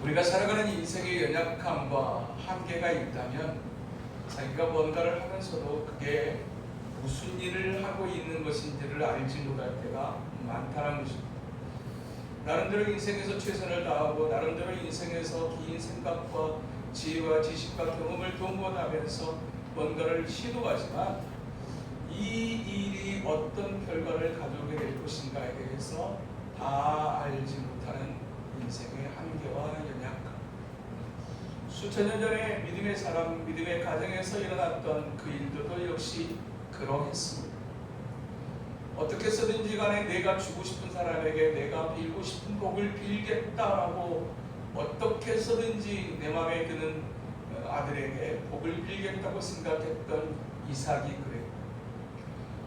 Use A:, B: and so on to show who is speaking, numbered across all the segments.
A: 우리가 살아가는 인생의 연약함과 한계가 있다면 자기가 뭔가를 하면서도 그게 무슨 일을 하고 있는 것인지를 알지 못할 때가 많다는 것입니다. 나름대로 인생에서 최선을 다하고 나름대로 인생에서 긴 생각과 지혜와 지식과 경험을 동원하면서 뭔가를 시도하지만 이 일이 어떤 결과를 가져오게 될 것인가에 대해서 다 알지 못하는 인생의 한계와 연약함. 수천 년 전에 믿음의 사람, 믿음의 가정에서 일어났던 그 일들도 역시 그러했습니다. 어떻게 해서든지 간에 내가 주고 싶은 사람에게 내가 빌고 싶은 복을 빌겠다라고 어떻게 해서든지 내 마음에 드는 아들에게 복을 빌겠다고 생각했던 이삭이 그랬고,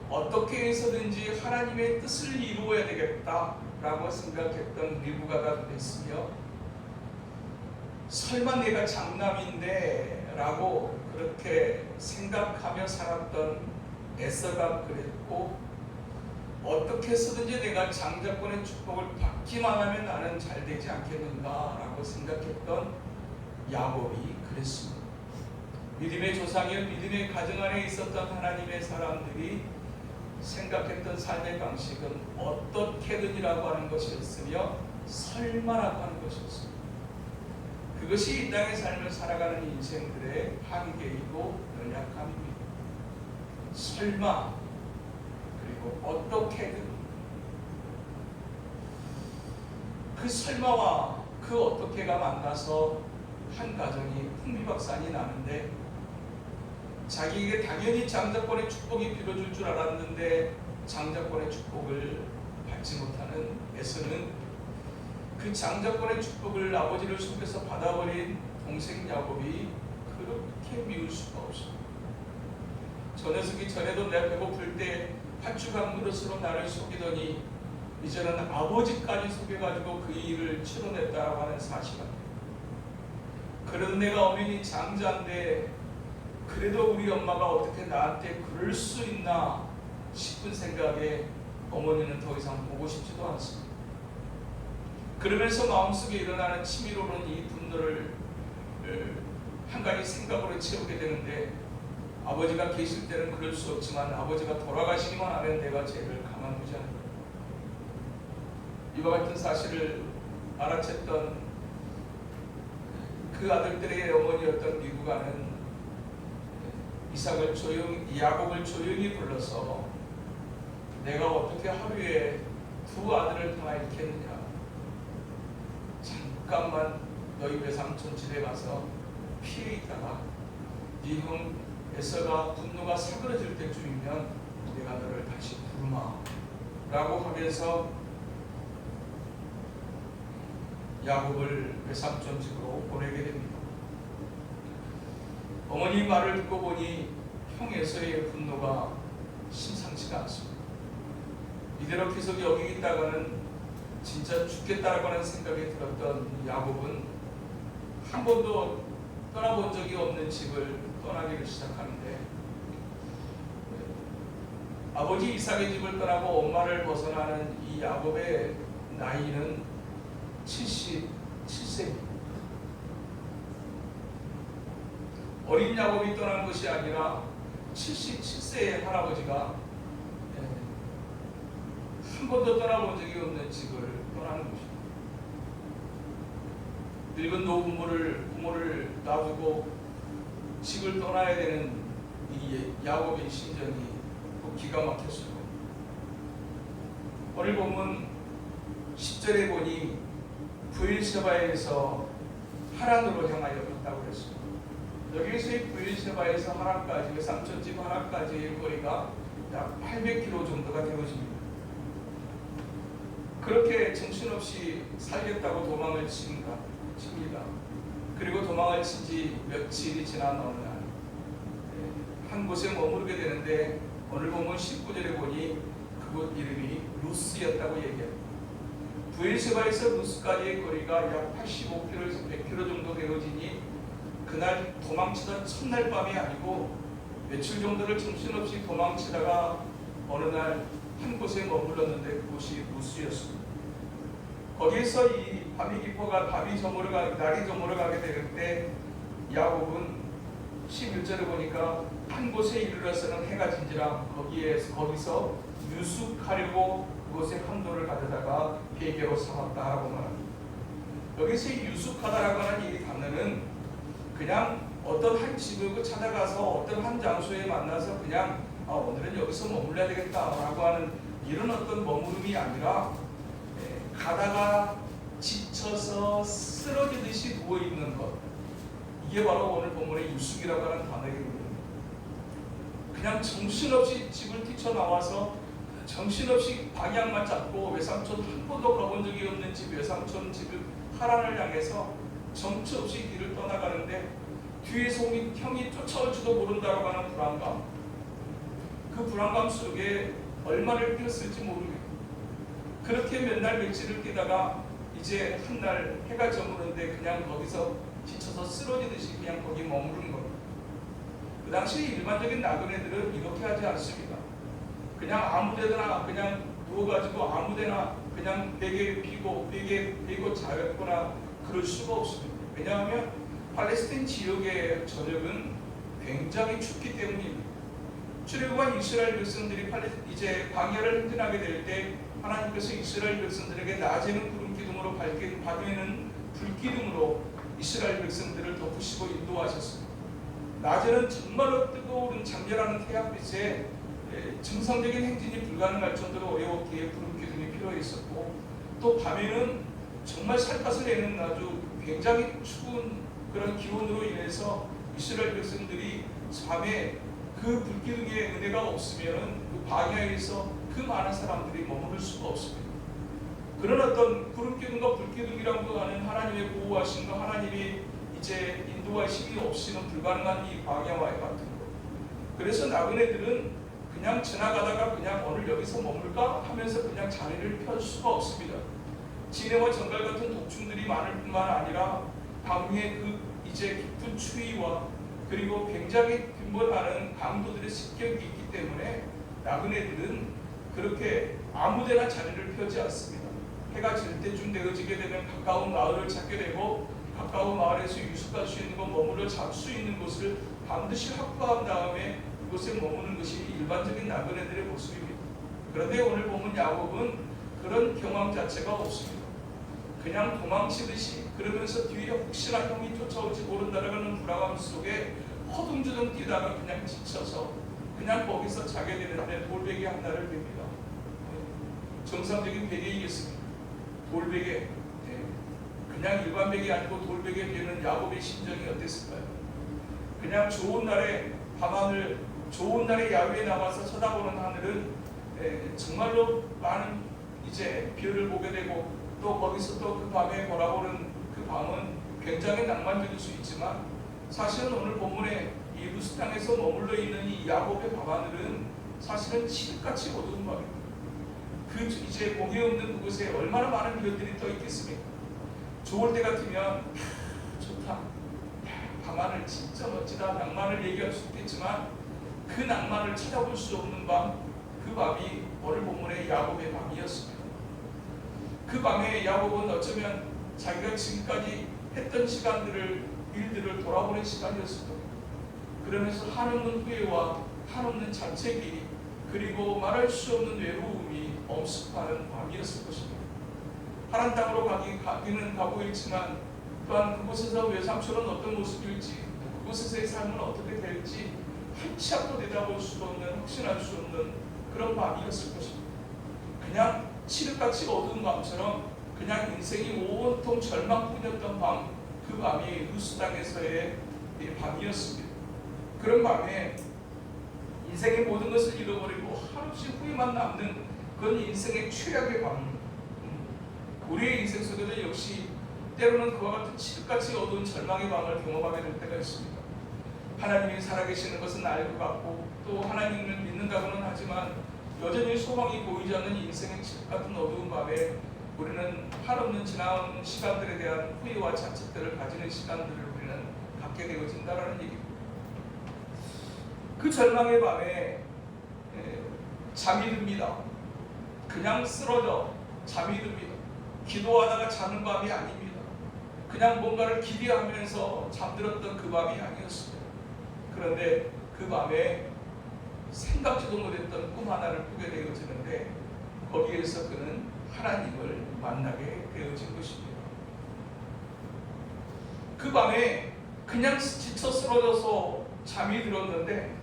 A: 어떻게 해서든지 하나님의 뜻을 이루어야 되겠다라고 생각했던 리브가가 그랬으며, 설마 내가 장남인데 라고 그렇게 생각하며 살았던 에서가 그랬고, 어떻게 해서든지 내가 장자권의 축복을 받기만 하면 나는 잘 되지 않겠는가라고 생각했던 야곱이 그랬습니다. 믿음의 조상이요 믿음의 가정 안에 있었던 하나님의 사람들이 생각했던 삶의 방식은 어떻게든이라고 하는 것이었으며 설마라고 하는 것이었습니다. 그것이 이 땅의 삶을 살아가는 인생들의 한계이고 연약함입니다. 설마, 그리고 어떻게든. 그 설마와 그 어떻게가 만나서 한 가정이 풍비박산이 나는데, 자기에게 당연히 장자권의 축복이 빌어줄 줄 알았는데 장자권의 축복을 받지 못하는 에서는 그 장자권의 축복을 아버지를 속에서 받아버린 동생 야곱이 그렇게 미울 수가 없습니다. 저 녀석이 전에도 내가 배고플 때 팥죽한 그릇으로 나를 속이더니 이제는 아버지까지 속여가지고 그 일을 치러냈다고 하는 사실입니다. 그런 내가 어머니 장자인데 그래도 우리 엄마가 어떻게 나한테 그럴 수 있나 싶은 생각에 어머니는 더 이상 보고 싶지도 않습니다. 그러면서 마음속에 일어나는 치밀어오는 이 분노를 한 가지 생각으로 채우게 되는데, 아버지가 계실 때는 그럴 수 없지만 아버지가 돌아가시기만 하면 내가 죄를 가만두지 않는다. 이와 같은 사실을 알아챘던 그 아들들의 어머니였던 리브가는 야곱을 조용히 불러서 내가 어떻게 하루에 두 아들을 다 잃겠느냐, 잠깐만 너희 외삼촌 집에 가서 피해 있다가 네 형 에서가 분노가 사그러질 때쯤이면 내가 너를 다시 부르마 라고 하면서 야곱을 외삼촌 집으로 보내게 됩니다. 어머니 말을 듣고 보니 형 에서의 분노가 심상치가 않습니다. 이대로 계속 여기 있다가는 진짜 죽겠다라고 하는 생각이 들었던 야곱은 한 번도 떠나본 적이 없는 집을 떠나기를 시작하는데, 아버지 이삭의 집을 떠나고 엄마를 벗어나는 이 야곱의 나이는 77세입니다. 어린 야곱이 떠난 것이 아니라 77세의 할아버지가 한 번도 떠나본 적이 없는 집을 떠나는 것입니다. 늙은 부모를 놔두고 집을 떠나야 되는 이 야곱의 심정이 또 기가 막혔을 겁니다. 오늘 보면 10절에 보니 브엘세바에서 하란으로 향하여 갔다고 그랬습니다. 여기에서의 브엘세바에서 하란까지, 외삼촌집 하란까지의 거리가 약 800km 정도가 되어집니다. 그렇게 정신없이 살겠다고 도망을 칩니다. 그리고 도망을 친 지 며칠이 지난 어느 날 한 곳에 머무르게 되는데, 오늘 보면 19절에 보니 그곳 이름이 루스였다고 얘기합니다. 브엘세바에서 루스까지의 거리가 약 85km에서 100km 정도 되어지니 그날 도망치던 첫날 밤이 아니고 며칠 정도를 정신없이 도망치다가 어느 날 한 곳에 머물렀는데 그곳이 루스였습니다. 거기에서 이 밤이 깊어가 날이 저물어가게 되는 때 야곱은 11절에 보니까 한 곳에 이르러서는 해가 진지라 거기서 유숙하려고 그곳에 함도를 가져다가 베개로 삼았다라고 말합니다. 여기서 유숙하다라고 하는 이 단어는 그냥 어떤 한 집을 찾아가서 어떤 한 장소에 만나서 그냥 오늘은 여기서 머물러야 되겠다라고 하는 이런 어떤 머무름이 아니라 가다가 지쳐서 쓰러지듯이 누워있는 것, 이게 바로 오늘 본문의 유숙이라고 하는 단어이거든요. 그냥 정신없이 집을 뛰쳐나와서 정신없이 방향만 잡고 외삼촌 한 번도 가본 적이 없는 집, 외삼촌 집을 하란을 향해서 정처없이 길을 떠나가는데 뒤에서 형이 쫓아올지도 모른다고 하는 불안감, 그 불안감 속에 얼마를 뛰었을지 모르겠고, 그렇게 몇 날 며칠을 뛰다가 이제 한 날 해가 저무는데 그냥 거기서 지쳐서 쓰러지듯이 그냥 거기 머무르는 겁니다. 그 당시 일반적인 나그네들은 이렇게 하지 않습니다. 그냥 아무데나 그냥 누워가지고 아무데나 그냥 베개 피고 자거나 그럴 수가 없습니다. 왜냐하면 팔레스타인 지역의 저녁은 굉장히 춥기 때문입니다. 출애굽한 이스라엘 백성들이 이제 광야를 행진하게 될 때 하나님께서 이스라엘 백성들에게 낮에는 구름 기둥으로 밤에는 불기둥으로 이스라엘 백성들을 덮으시고 인도하셨습니다. 낮에는 정말로 뜨거운 장렬하는 태양빛에 정상적인 행진이 불가능할 정도로 어려웠기에 구름 기둥이 필요했었고, 또 밤에는 정말 살갗을 내는 아주 굉장히 추운 그런 기온으로 인해서 이스라엘 백성들이 밤에 그 불기둥의 은혜가 없으면 그 광야에서 그 많은 사람들이 머무를 수가 없습니다. 그런 어떤 구름기둥과 불기둥이라고 하는 하나님의 보호하심과 하나님이 이제 인도하심이 없이는 불가능한 이 광야와 같은 것. 그래서 나그네들은 그냥 지나가다가 그냥 오늘 여기서 머물까 하면서 그냥 자리를 펼 수가 없습니다. 진해와 정갈 같은 독충들이 많을 뿐만 아니라 밤에 그 이제 깊은 추위와 그리고 굉장히 빈번하는 강도들의 습격이 있기 때문에 나그네들은 그렇게 아무데나 자리를 펴지 않습니다. 해가 질 때쯤 되어지게 되면 가까운 마을을 찾게 되고, 가까운 마을에서 유숙할 수 있는 곳, 머물러 잡 수 있는 곳을 반드시 확보한 다음에 그곳에 머무는 것이 일반적인 나그네들의 모습입니다. 그런데 오늘 보면 야곱은 그런 경험 자체가 없습니다. 그냥 도망치듯이, 그러면서 뒤에 혹시나 형이 쫓아올지 모른다라는 불안감 속에 허둥지둥 뛰다가 그냥 지쳐서 그냥 거기서 자게 되는데 돌베개 하나를 빕니다. 정상적인 베개이겠습니다. 돌베개, 그냥 일반 베개 아니고 돌베개 베는 야곱의 심정이 어땠을까요? 그냥 좋은 날에 밤하늘, 좋은 날에 야외에 나와서 쳐다보는 하늘은 정말로 많은 이제 별을 보게 되고, 또 거기서 또 그 밤에 바라보는 그 밤은 굉장히 낭만적일 수 있지만, 사실은 오늘 본문에 이 루스 땅에서 머물러 있는 이 야곱의 밤하늘은 사실은 칠흑같이 어두운 밤입니다. 그 이제 공이 없는 그곳에 얼마나 많은 별들이 떠 있겠습니까? 좋을 때 같으면 좋다, 밤하늘 진짜 멋지다, 낭만을 얘기할 수 있겠지만 그 낭만을 찾아볼 수 없는 밤, 그 밤이 오늘 본문의 야곱의 밤이었습니다. 그 밤에 야곱은 어쩌면 자기가 지금까지 했던 일들을 돌아보는 시간이었을 겁니다. 그러면서 한없는 후회와 한없는 자책이, 그리고 말할 수 없는 외로움이 엄습하는 밤이었을 것입니다. 하란 땅으로 가기는 가고 있지만, 또한 그곳에서 외삼촌은 어떤 모습일지, 그곳에서의 삶은 어떻게 될지 한치 앞도 내다볼 수 없는, 확신할 수 없는 그런 밤이었을 것입니다. 그냥 칠흑같이 어두운 밤처럼 그냥 인생이 온통 절망뿐이었던 밤, 그 밤이 루스 땅에서의 밤이었습니다. 그런 밤에 인생의 모든 것을 잃어버리고 한없이 후회만 남는 그건 인생의 최악의 밤입니다. 우리의 인생 속에도 역시 때로는 그와 같은 칠흑같이 어두운 절망의 밤을 경험하게 될 때가 있습니다. 하나님이 살아계시는 것은 알 것 같고, 또 하나님을 믿는다고는 하지만 여전히 소망이 보이지 않는 인생의 칠흑같은 어두운 밤에 우리는 한없는 지나온 시간들에 대한 후회와 자책들을 가지는 시간들을 우리는 갖게 되어진다라는 얘기입니다. 그 절망의 밤에 잠이 듭니다. 그냥 쓰러져 잠이 듭니다. 기도하다가 자는 밤이 아닙니다. 그냥 뭔가를 기대하면서 잠들었던 그 밤이 아니었습니다. 그런데 그 밤에 생각지도 못했던 꿈 하나를 꾸게 되어지는데 거기에서 그는 하나님을 만나게 되어진 것입니다. 그 밤에 그냥 지쳐 쓰러져서 잠이 들었는데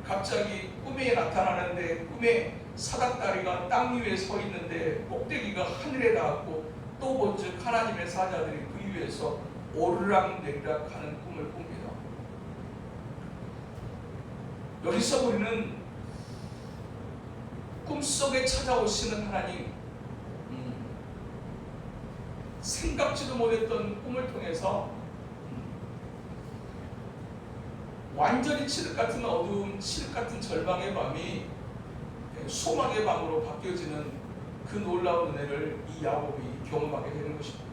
A: 갑자기 꿈에 나타나는데 꿈에 사닥다리가 땅 위에 서 있는데 꼭대기가 하늘에 닿았고 또 본즉 하나님의 사자들이 그 위에서 오르락내리락 하는 꿈을 꿉니다. 여기서 우리는 꿈속에 찾아오시는 하나님, 생각지도 못했던 꿈을 통해서 완전히 칠흑 같은 어두움, 칠흑 같은 절망의 밤이 소망의 밤으로 바뀌어지는 그 놀라운 은혜를 이 야곱이 경험하게 되는 것입니다.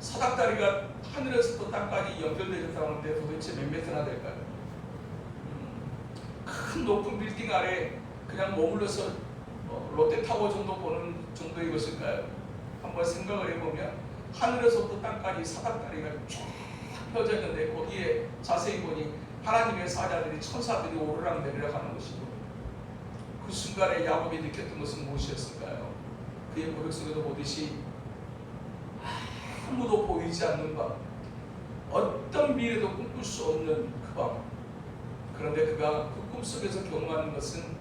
A: 사닥다리가 하늘에서부터 땅까지 연결되었다는데 도대체 몇 메트나 될까요? 큰 높은 빌딩 아래 그냥 머물러서 롯데타워 정도 보는 정도의 것일까요? 한번 생각을 해보면 하늘에서부터 땅까지 사닥다리가 쫙 펴져 있는데 거기에 자세히 보니 하나님의 사자들이 천사들이 오르락내리락 하는 것이고 그 순간에 야곱이 느꼈던 것은 무엇이었을까요? 그의 고백 속에도 보듯이 아무도 보이지 않는 밤, 어떤 미래도 꿈꿀 수 없는 그 밤. 그런데 그가 그 꿈속에서 경험하는 것은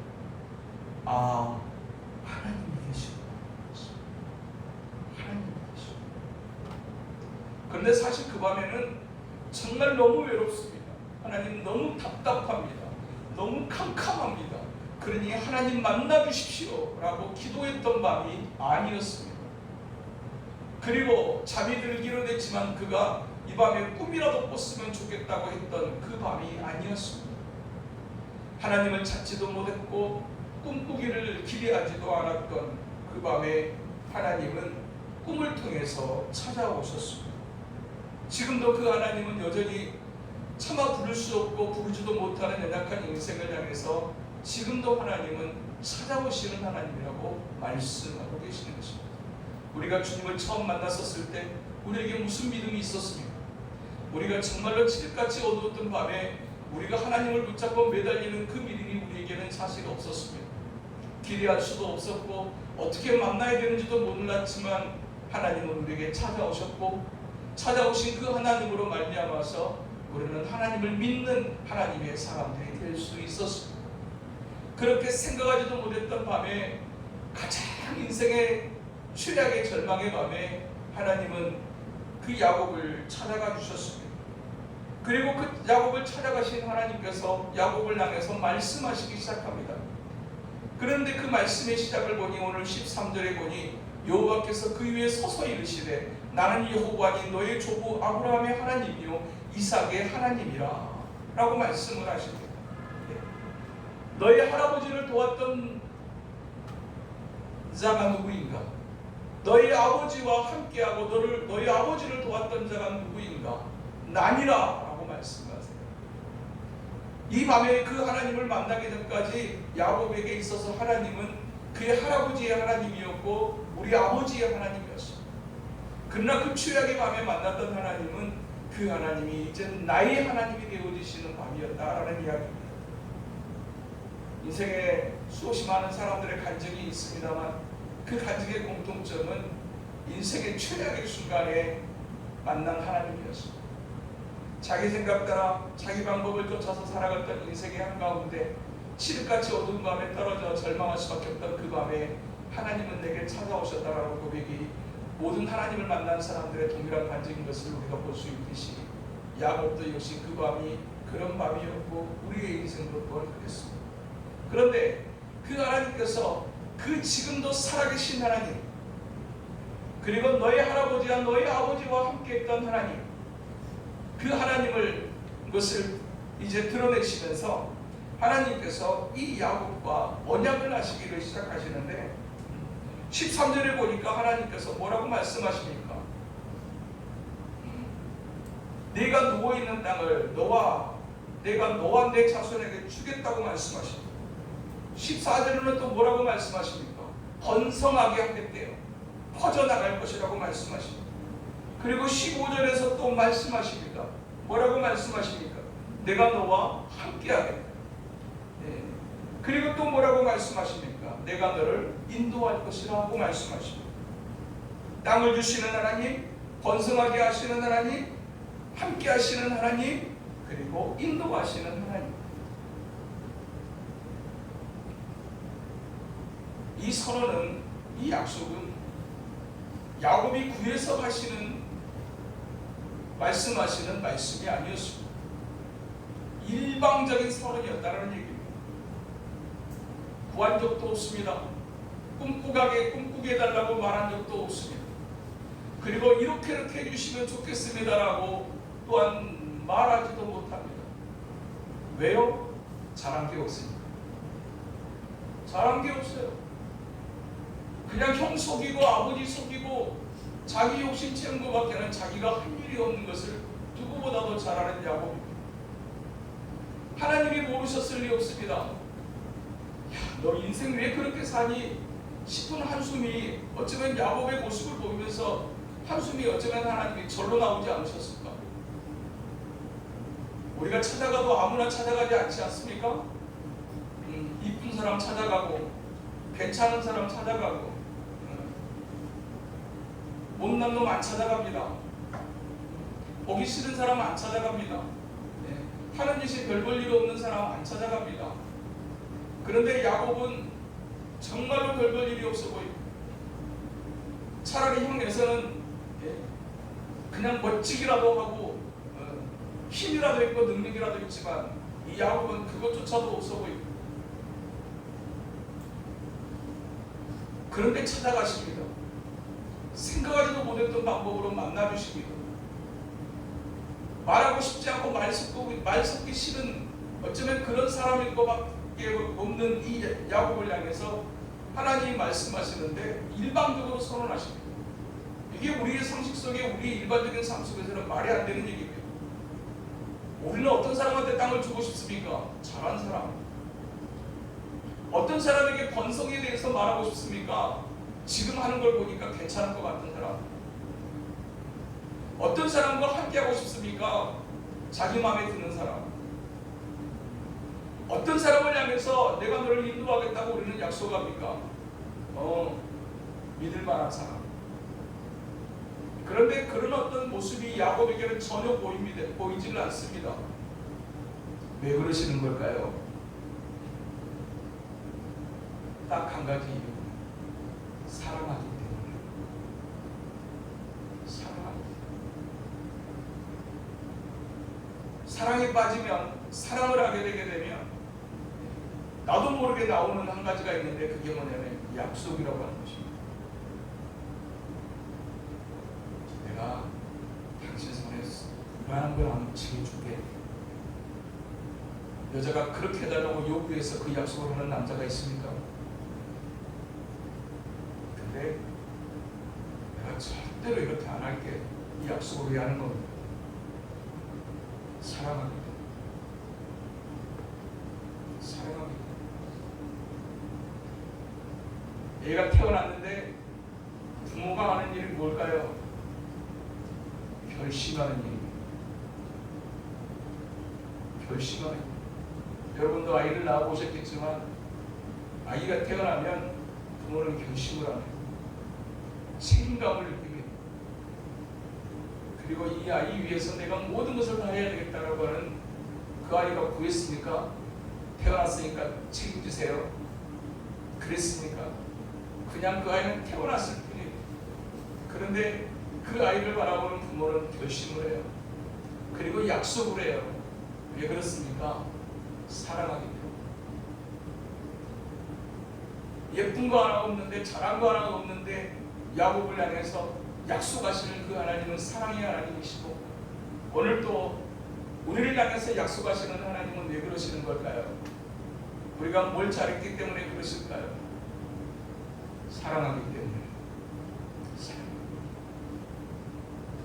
A: 하나님이 계시구나. 하나님이 계시구나. 그런데 사실 그 밤에는 정말 너무 외롭습니다. 하나님 너무 답답합니다. 너무 캄캄합니다. 그러니 하나님 만나주십시오 라고 기도했던 밤이 아니었습니다. 그리고 잠이 들기로 했지만 그가 이 밤에 꿈이라도 꿨으면 좋겠다고 했던 그 밤이 아니었습니다. 하나님을 찾지도 못했고 꿈꾸기를 기대하지도 않았던 그 밤에 하나님은 꿈을 통해서 찾아오셨습니다. 지금도 그 하나님은 여전히 차마 부를 수 없고 부르지도 못하는 연약한 인생을 향해서 지금도 하나님은 찾아오시는 하나님이라고 말씀하고 계시는 것입니다. 우리가 주님을 처음 만났었을 때 우리에게 무슨 믿음이 있었습니까? 우리가 정말로 칠흑같이 어두웠던 밤에 우리가 하나님을 붙잡고 매달리는 그 믿음이 우리에게는 사실 없었습니다. 기대할 수도 없었고 어떻게 만나야 되는지도 몰랐지만 하나님은 우리에게 찾아오셨고 찾아오신 그 하나님으로 말미암아서 우리는 하나님을 믿는 하나님의 사람들이 될 수 있었습니다. 그렇게 생각하지도 못했던 밤에 가장 인생의 최악의 절망의 밤에 하나님은 그 야곱을 찾아가 주셨습니다. 그리고 그 야곱을 찾아가신 하나님께서 야곱을 향해서 말씀하시기 시작합니다. 그런데 그 말씀의 시작을 보니 오늘 13절에 보니 여호와께서 그 위에 서서 이르시되 나는 여호와니 너의 조부 아브라함의 하나님이요 이삭의 하나님이라 라고 말씀을 하십니다. 너의 할아버지를 도왔던 자가 누구인가? 너희 아버지와 함께하고 너희 아버지를 도왔던 자가 누구인가? 나니라 라고 말씀하세요. 이 밤에 그 하나님을 만나기 전까지 야곱에게 있어서 하나님은 그의 할아버지의 하나님이었고 우리 아버지의 하나님이었습니다. 그러나 그 최악의 밤에 만났던 하나님은 그 하나님이 이제 나의 하나님이 되어지시는 밤이었다라는 이야기입니다. 인생에 수없이 많은 사람들의 간증이 있습니다만 그 간증의 공통점은 인생의 최악의 순간에 만난 하나님이었습니다. 자기 생각 따라 자기 방법을 쫓아서 살아갔던 인생의 한가운데 칠흑같이 어두운 밤에 떨어져 절망할 수밖에 없던 그 밤에 하나님은 내게 찾아오셨다라는 고백이 모든 하나님을 만난 사람들의 동일한 간증인 것을 우리가 볼 수 있듯이 야곱도 역시 그 밤이 그런 밤이었고 우리의 인생도 또한 그랬습니다. 그런데 그 하나님께서 그 지금도 살아계신 하나님, 그리고 너희 할아버지와 너희 아버지와 함께했던 하나님, 그 하나님을 것을 이제 드러내시면서 하나님께서 이 야곱과 언약을 하시기를 시작하시는데 13절에 보니까 하나님께서 뭐라고 말씀하십니까? 네가 누워있는 땅을 내가 너와 내 자손에게 주겠다고 말씀하십니다. 14절에는 또 뭐라고 말씀하십니까? 번성하게 하겠대요. 퍼져나갈 것이라고 말씀하십니다. 그리고 15절에서 또 말씀하십니다. 뭐라고 말씀하십니까? 내가 너와 함께하겠다. 네. 그리고 또 뭐라고 말씀하십니까? 내가 너를 인도할 것이라고 말씀하십니다. 땅을 주시는 하나님, 번성하게 하시는 하나님, 함께 하시는 하나님, 그리고 인도하시는 하나님. 이 선언은, 이 약속은 야곱이 구해서 하시는 말씀하시는 말씀이 아니었습니다. 일방적인 선언이었다는 얘기입니다. 구한 적도 없습니다. 꿈꾸게 해달라고 말한 적도 없습니다. 그리고 이렇게 해주시면 좋겠습니다라고 또한 말하지도 못합니다. 왜요? 잘한 게 없으니까. 잘한 게 없어요. 그냥 형 속이고 아버지 속이고 자기 욕심 채운 것밖에는 자기가 할 일이 없는 것을 누구보다도 잘 아는 야곱입니다. 하나님이 모르셨을 리 없습니다. 야, 너 인생 왜 그렇게 사니? 싶은 한숨이 어쩌면 야곱의 모습을 보면서 한숨이 어쩌면 하나님이 절로 나오지 않으셨을까? 우리가 찾아가도 아무나 찾아가지 않지 않습니까? 이쁜 사람 찾아가고 괜찮은 사람 찾아가고 못난 놈 안 찾아갑니다. 보기 싫은 사람 안 찾아갑니다. 하는 짓이 별 볼 일 없는 사람 안 찾아갑니다. 그런데 야곱은 정말로 별 볼 일이 없어 보입니다. 차라리 형에서는 그냥 멋지기라도 하고 힘이라도 있고 능력이라도 있지만 이 야곱은 그것조차도 없어 보입니다. 그런데 찾아가십니다. 생각하지도 못했던 방법으로 만나주십니다. 말하고 싶지 않고 말 섞기 싫은 어쩌면 그런 사람일 것밖에 없는 이 야곱을 향해서 하나님이 말씀하시는데 일방적으로 선언하십니다. 이게 우리의 상식 속에 우리 일반적인 삶 속에서는 말이 안 되는 얘기입니다. 우리는 어떤 사람한테 땅을 주고 싶습니까? 잘한 사람. 어떤 사람에게 번성에 대해서 말하고 싶습니까? 지금 하는 걸 보니까 괜찮은 것 같은 사람. 어떤 사람과 함께하고 싶습니까? 자기 마음에 드는 사람. 어떤 사람을 향해서 내가 너를 인도하겠다고 우리는 약속합니까? 믿을 만한 사람. 그런데 그런 어떤 모습이 야곱에게는 전혀 보이지는 않습니다. 왜 그러시는 걸까요? 딱 한 가지 이유. 사랑하기 때문에. 사랑에 빠지면, 사랑을 하게 되게 되면 나도 모르게 나오는 한 가지가 있는데 그게 뭐냐면 약속이라고 하는 것입니다. 내가 당신 손에 무한한 걸 안 챙겨줄게. 여자가 그렇게 해달라고 요구해서 그 약속을 하는 남자가 있습니까? 근데 내가 절대로 이렇게 안 할게. 이 약속을 왜 하는 겁니까? 사랑합니다. 사랑합니다. 얘가 태어났는데 부모가 하는 일이 뭘까요? 결심하는 일입니다. 결심하는 일. 여러분도 아이를 낳아보셨겠지만 아이가 태어나면 부모는 결심을 합니다. 책임감을 느낍니다. 그리고 이 아이 위해서 내가 모든 것을 다 해야 되겠다라고 하는 그 아이가 구했습니까? 태어났으니까 책임지세요. 그랬습니까? 그냥 그 아이는 태어났을 뿐이에요. 그런데 그 아이를 바라보는 부모는 결심을 해요. 그리고 약속을 해요. 왜 그렇습니까? 사랑하기 때문에. 예쁜 거 하나 없는데, 잘한 거 하나 없는데 야곱을 향해서 약속하시는 그 하나님은 사랑의 하나님이시고, 오늘 또 우리를 향해서 약속하시는 하나님은 왜 그러시는 걸까요? 우리가 뭘 잘했기 때문에 그러실까요? 사랑하기 때문에.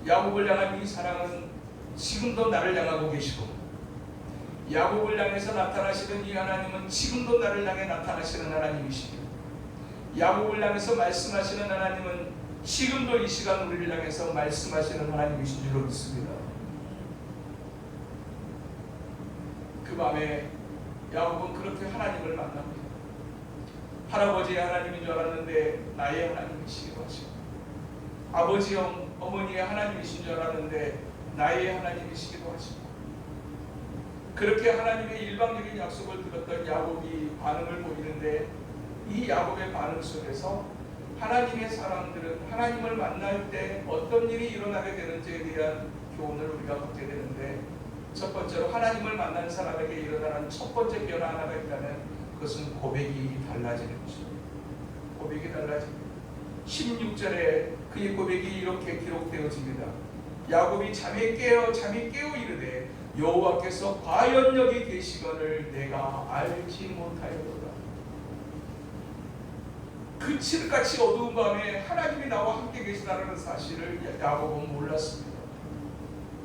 A: 야곱을 향한 이 사랑은 지금도 나를 향하고 계시고, 야곱을 향해서 나타나시는 이 하나님은 지금도 나를 향해 나타나시는 하나님이시고, 야곱을 향해서 말씀하시는 하나님은 지금도 이 시간 우리를 향해서 말씀하시는 하나님이신 줄로 믿습니다. 그 밤에 야곱은 그렇게 하나님을 만납니다. 할아버지의 하나님인 줄 알았는데 나의 하나님이시기도 하시고, 아버지 어머니의 하나님이신 줄 알았는데 나의 하나님이시기도 하시고, 그렇게 하나님의 일방적인 약속을 들었던 야곱이 반응을 보이는데, 이 야곱의 반응 속에서 하나님의 사람들은 하나님을 만날 때 어떤 일이 일어나게 되는지에 대한 교훈을 우리가 받게 되는데, 첫 번째로 하나님을 만난 사람에게 일어나는 첫 번째 변화 하나가 있다면 그것은 고백이 달라지는 것입니다. 고백이 달라집니다. 16절에 그의 고백이 이렇게 기록되어집니다. 야곱이 잠이 깨어 이르되 여호와께서 과연 여기 계시거늘 내가 알지 못하였도다. 그 칠흑같이 어두운 밤에 하나님이 나와 함께 계시다는 사실을 야곱은 몰랐습니다.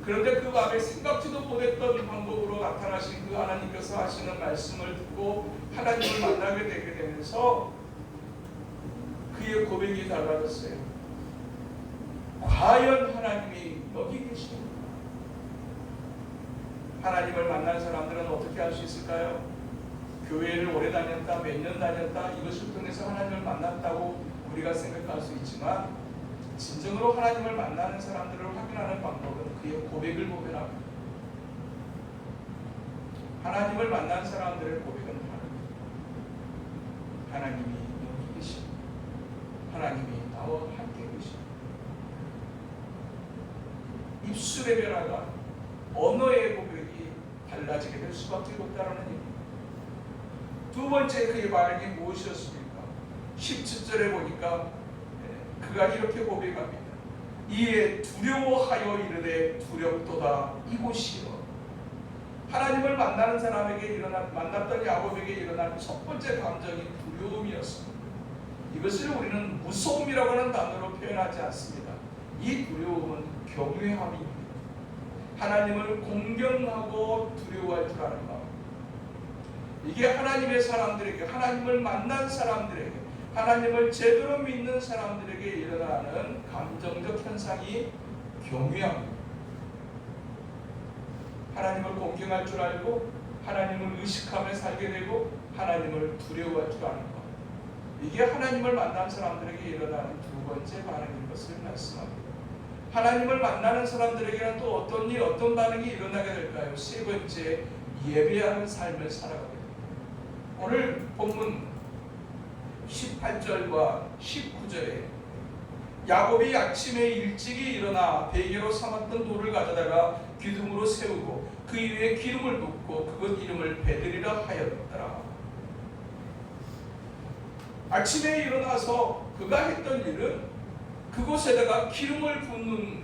A: 그런데 그 밤에 생각지도 못했던 방법으로 나타나신 그 하나님께서 하시는 말씀을 듣고 하나님을 만나게 되게 되면서 그의 고백이 달라졌어요. 과연 하나님이 여기 계십니까? 하나님을 만난 사람들은 어떻게 할 수 있을까요? 교회를 오래 다녔다, 몇 년 다녔다, 이것을 통해서 하나님을 만났다고 우리가 생각할 수 있지만, 진정으로 하나님을 만나는 사람들을 확인하는 방법은 그의 고백을 보면 합니다. 하나님을 만난 사람들의 고백은 다릅니다. 하나님이 여기 계십니다. 하나님이 나와 함께 계십니다. 입술의 변화가 언어의 고백이 달라지게 될 수밖에 없다는 얘기입니다. 두 번째 그의 반응이 무엇이었습니까? 17절에 보니까 그가 이렇게 고백합니다. 이에 두려워하여 이르되 두렵도다 이곳이요. 하나님을 만나는 사람에게 만났던 야곱에게 일어난 첫 번째 감정이 두려움이었습니다. 이것을 우리는 무서움이라고 하는 단어로 표현하지 않습니다. 이 두려움은 경외함입니다. 하나님을 공경하고 두려워할 줄 아는 마음. 이게 하나님의 사람들에게, 하나님을 만난 사람들에게, 하나님을 제대로 믿는 사람들에게 일어나는 감정적 현상이 경외함입니다. 하나님을 공경할 줄 알고 하나님을 의식하며 살게 되고 하나님을 두려워할 줄 아는 것, 이게 하나님을 만난 사람들에게 일어나는 두 번째 반응인 것을 말씀합니다. 하나님을 만나는 사람들에게는 또 어떤 일, 어떤 반응이 일어나게 될까요? 세 번째, 예배하는 삶을 살아가게 됩니다. 오늘 본문 18절과 19절에 야곱이 아침에 일찍이 일어나 베개로 삼았던 돌을 가져다가 기둥으로 세우고 그 위에 기름을 붓고 그것 이름을 베들이라 하였더라. 아침에 일어나서 그가 했던 일은 그곳에다가 기름을 붓는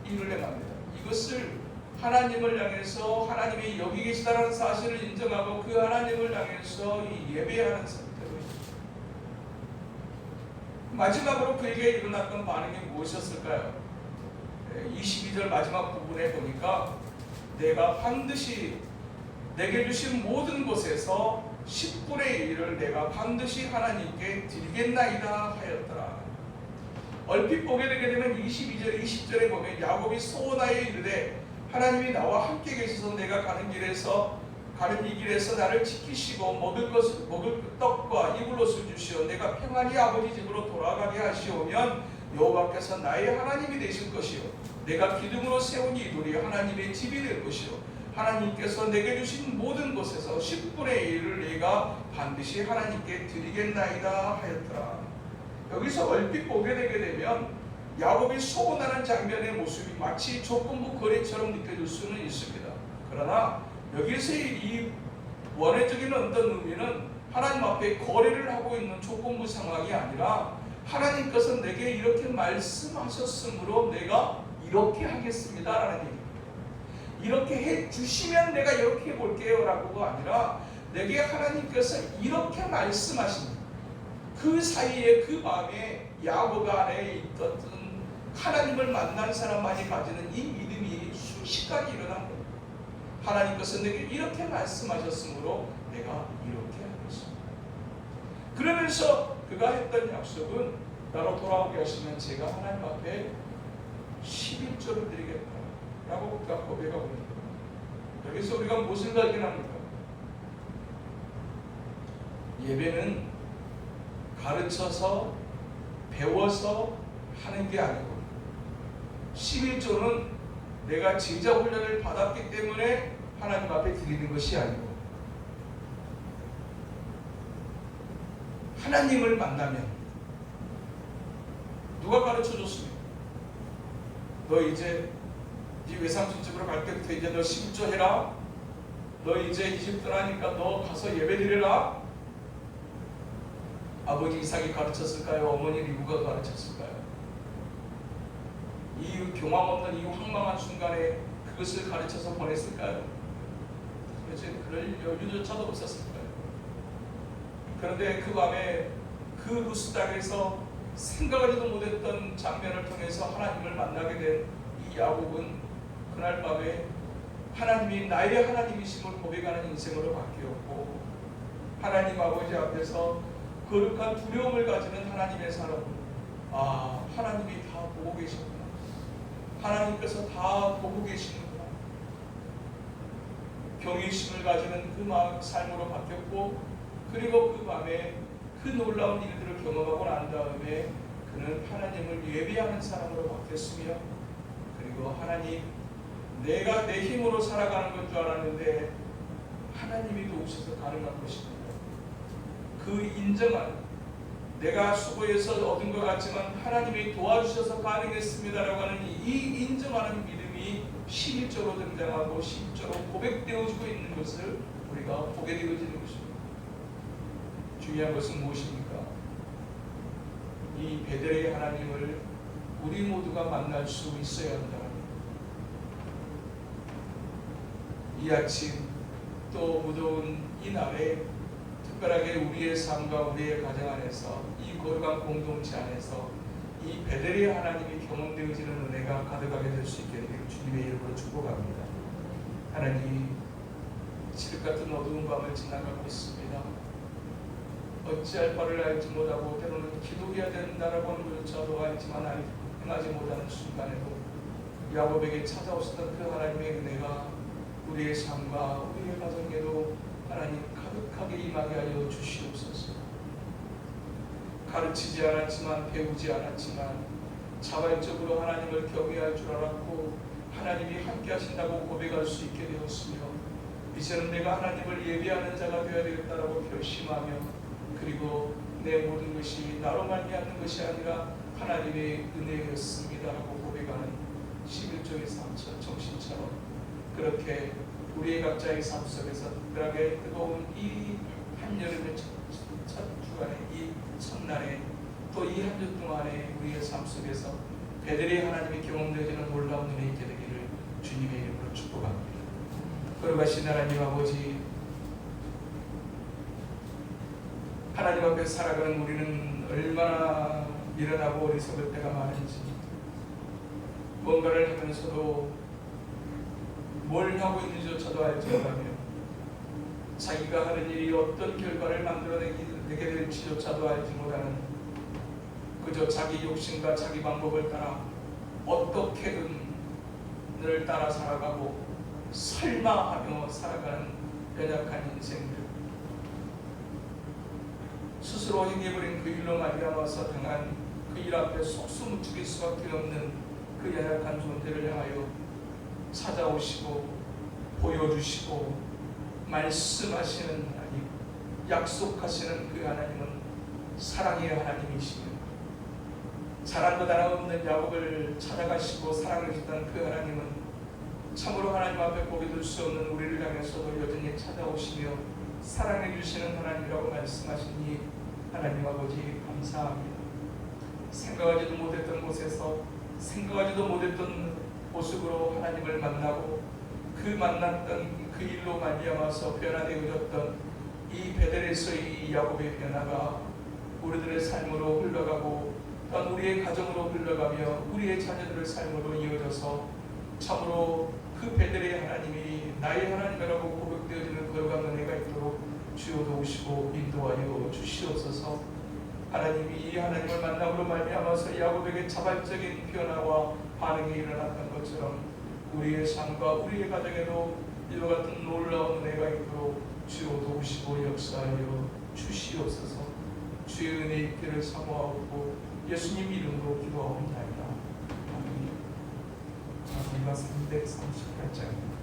A: 일을 행합니다. 이것을 하나님을 향해서 하나님이 여기 계시다는 사실을 인정하고 그 하나님을 향해서 예배하는 상태로, 마지막으로 그에게 일어났던 반응이 무엇이었을까요? 22절 마지막 부분에 보니까 내가 반드시 내게 주신 모든 곳에서 10분의 1을 내가 반드시 하나님께 드리겠나이다 하였더라. 얼핏 보게 되게 되면 22절, 20절에 보면 야곱이 소원하여 이르되 하나님이 나와 함께 계셔서 내가 가는 이 길에서 나를 지키시고 먹을 떡과 입을 옷을 주시어 내가 평안히 아버지 집으로 돌아가게 하시오면 여호와께서 나의 하나님이 되실 것이요 내가 기둥으로 세운 이 돌이 하나님의 집이 될 것이요 하나님께서 내게 주신 모든 곳에서 10분의 1을 내가 반드시 하나님께 드리겠나이다 하였더라. 여기서 얼핏 보게 되게 되면 야곱이 소원하는 장면의 모습이 마치 조건부 거래처럼 느껴질 수는 있습니다. 그러나 여기서의 이 원회적인 어떤 의미는 하나님 앞에 거래를 하고 있는 조건부 상황이 아니라 하나님께서 내게 이렇게 말씀하셨으므로 내가 이렇게 하겠습니다 라는 얘기입니다. 이렇게 해주시면 내가 이렇게 해볼게요 라고가 아니라 내게 하나님께서 이렇게 말씀하신 그 사이에 그 마음에 야곱 안에 있던 하나님을 만난 사람만이 가지는 이 믿음이 순식간에 일어난 겁니다. 하나님께서 내게 이렇게 말씀하셨으므로 내가 이렇게 하겠습니다. 그러면서 그가 했던 약속은 나로 돌아오게 하시면 제가 하나님 앞에 11조를 드리겠다라고 그가 고백하고 있는 겁니다. 여기서 우리가 무엇을 발견합니까? 예배는 가르쳐서 배워서 하는 게 아니고 11조는 내가 제자 훈련을 받았기 때문에 하나님 앞에 드리는 것이 아니고 하나님을 만나면 누가 가르쳐줬습니까? 너 이제 네 외삼촌 집으로 갈 때부터 이제 너 11조 해라. 너 이제 이 집 떠나니까 너 가서 예배 드려라. 아버지 이삭이 가르쳤을까요? 어머니 리브가 가르쳤을까요? 이 경황 없는 이 황망한 순간에 그것을 가르쳐서 보냈을까요? 그럴 여유조차도 없었을 거예요. 그런데 그 밤에 그 루스 땅에서 생각하지도 못했던 장면을 통해서 하나님을 만나게 된 이 야곱은 그날 밤에 하나님이 나의 하나님이심을 고백하는 인생으로 바뀌었고 하나님 아버지 앞에서 거룩한 두려움을 가지는 하나님의 사람, 하나님이 다 보고 계시구나. 하나님께서 다 보고 계시는구나. 경외심을 가지는 그 삶으로 바뀌었고 그리고 그 밤에 그 놀라운 일들을 경험하고 난 다음에 그는 하나님을 예배하는 사람으로 바뀌었으며 그리고 하나님 내가 내 힘으로 살아가는 건 줄 알았는데 하나님이 도우셔서 가능한 것입니다. 그 인정하는 내가 수고해서 얻은 것 같지만 하나님이 도와주셔서 가능했습니다라고 하는 이 인정하는 믿음이 11조로 등장하고 10조로 고백되어지고 있는 것을 우리가 보게 되어지는 것입니다. 중요한 것은 무엇입니까? 이 베델의 하나님을 우리 모두가 만날 수 있어야 한다. 이 아침 또 무더운 이 날에 특별하게 우리의 삶과 우리의 가정 안에서 이 거룩한 공동체 안에서 이 베델의 하나님이 경험되어지는 은혜가 가득하게 될 수 있게 되기를 주님의 이름으로 축복합니다. 하나님 칠흑 같은 어두운 밤을 지나가고 있습니다. 어찌할 바를 알지 못하고 때로는 기도해야 된다라고 하는 것조차도 알지만 행하지 못하는 순간에도 야곱에게 찾아오셨던 그 하나님의 은혜가 우리의 삶과 우리의 가정에도 하나님 가득하게 임하게 하여 주시옵소서. 가르치지 않았지만 배우지 않았지만 자발적으로 하나님을 경외할 줄 알았고 하나님이 함께 하신다고 고백할 수 있게 되었으며 이제는 내가 하나님을 예배하는 자가 되어야 되겠다라고 결심하며 그리고 내 모든 것이 나로 말미암는 것이 아니라 하나님의 은혜였습니다라고 고백하는 11조의 정신처럼 그렇게 우리의 각자의 삶 속에서 특별하게 뜨거운 이 한여름의 첫 주간에 이 첫날에 또 이 한 주 동안에 우리의 삶 속에서 베델의 하나님이 경험되어지는 놀라운 은혜 있게 되기를 주님의 이름으로 축복합니다. 거룩하신 하나님 아버지, 하나님 앞에 살아가는 우리는 얼마나 미련하고 어리석을 때가 많은지 뭔가를 하면서도 뭘 하고 있는지조차도 알지 못하며 자기가 하는 일이 어떤 결과를 만들어내게 될지조차도 알지 못하는 그저 자기 욕심과 자기 방법을 따라 어떻게든 늘 따라 살아가고 설마하며 살아가는 연약한 인생들 스스로 행해버린 그 일로 말미암아서 당한 그 일 앞에 속수무책일 수밖에 없는 그 연약한 존재를 향하여 찾아오시고 보여주시고 말씀하시는 하나님, 약속하시는 그 하나님은 사랑의 하나님이시며 잘한 것 하나 없는 야곱을 찾아가시고 사랑해 주던 그 하나님은 참으로 하나님 앞에 고개 들 수 없는 우리를 향해서도 여전히 찾아오시며 사랑해 주시는 하나님이라고 말씀하시니 하나님 아버지 감사합니다. 생각하지도 못했던 곳에서 생각하지도 못했던 모습으로 하나님을 만나고 그 만났던 그 일로 말미암아서 변화되어졌던 이 베델에서의 이 야곱의 변화가 우리들의 삶으로 흘러가고 또한 우리의 가정으로 흘러가며 우리의 자녀들의 삶으로 이어져서 참으로 그 베델의 하나님이 나의 하나님이라고 고백되어지는 거룩한 은혜가 있도록 주여 도우시고 인도하여 주시옵소서. 하나님이 이 하나님을 만남으로 말미암아서 야곱에게 자발적인 변화와 반응이 일어났던 것처럼 우리의 삶과 우리의 가정에도 이와 같은 놀라운 은혜가 있도록 주여 도우시고 역사하여 주시옵소서. 주의 은혜 있기를 사모하고 예수님 이름으로 기도하옵나이다. 아멘. 자, 우리가 338장입니다.